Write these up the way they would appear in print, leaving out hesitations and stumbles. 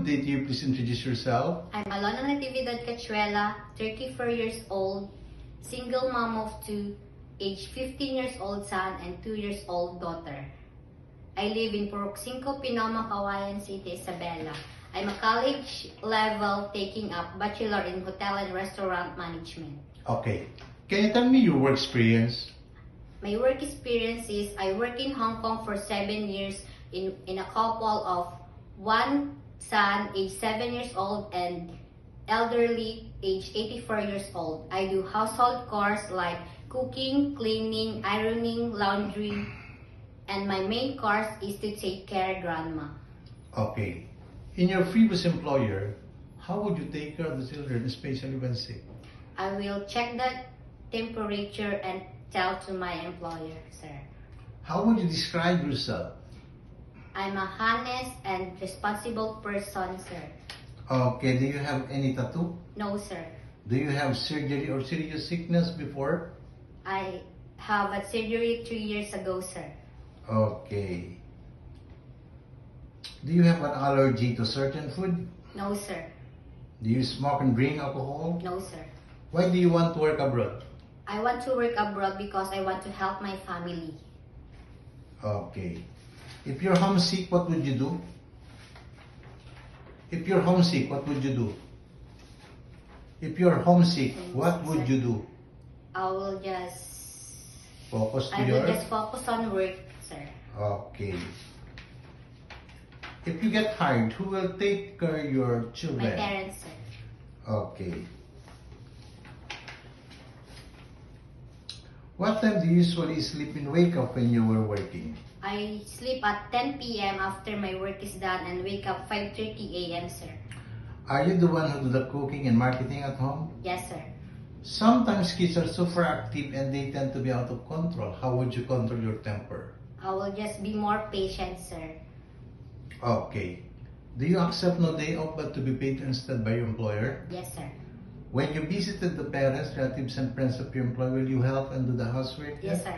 good day to you. Please introduce yourself. I'm Alona Natividad Cachuela, 34 years old, single mom of two, age 15 years old son and 2 years old daughter. I live in Purok 5, Pinoma, Kawayan City, Isabela. I'm a college level taking up Bachelor in Hotel and Restaurant Management. Okay. Can you tell me your work experience? My work experience is I work in Hong Kong for 7 years in a couple of one son, age 7 years old, and elderly, age 84 years old. I do household chores like cooking, cleaning, ironing, laundry, and my main course is to take care of grandma. Okay. In your previous employer, how would you take care of the children, especially when sick? I will check the temperature and tell to my employer, sir. How would you describe yourself? I'm a honest and responsible person, sir. Okay. Do you have any tattoo? No, sir. Do you have surgery or serious sickness before? I have a surgery 3 years ago, sir. Okay. Do you have an allergy to certain food? No, sir. Do you smoke and drink alcohol? No, sir. Why do you want to work abroad? I want to work abroad because I want to help my family. Okay. If you're homesick, what would you do? If you're homesick, what would you do? If you're homesick, what would you do? I will just focus on work, sir. Okay. If you get hired, who will take care of your children? My parents, sir. Okay. What time do you usually sleep and wake up when you were working? I sleep at 10 p.m. after my work is done and wake up 5:30 a.m., sir. Are you the one who do the cooking and marketing at home? Yes, sir. Sometimes kids are super active and they tend to be out of control. How would you control your temper? I will just be more patient, sir. Okay. Do you accept no day off but to be paid instead by your employer? Yes, sir. When you visited the parents, relatives, and friends of your employer, will you help and do the housework? Yes, sir.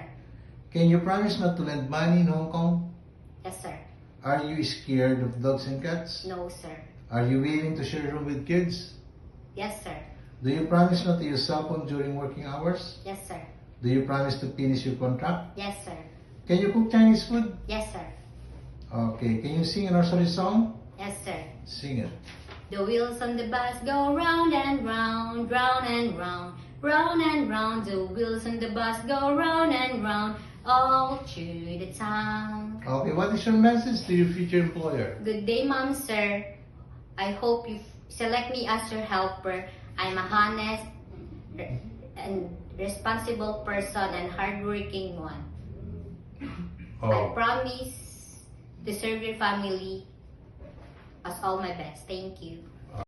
Can you promise not to lend money in Hong Kong? Yes, sir. Are you scared of dogs and cats? No, sir. Are you willing to share a room with kids? Yes, sir. Do you promise not to use cell phone during working hours? Yes, sir. Do you promise to finish your contract? Yes, sir. Can you cook Chinese food? Yes, sir. Okay. Can you sing a nursery song? Yes, sir. Sing it. The wheels on the bus go round and round, round and round, round and round. The wheels on the bus go round and round, all through the town. Okay. What is your message to your future employer? Good day, ma'am, sir. I hope you select me as your helper. I'm a honest and responsible person and hardworking one. I promise to serve your family as all my best. Thank you.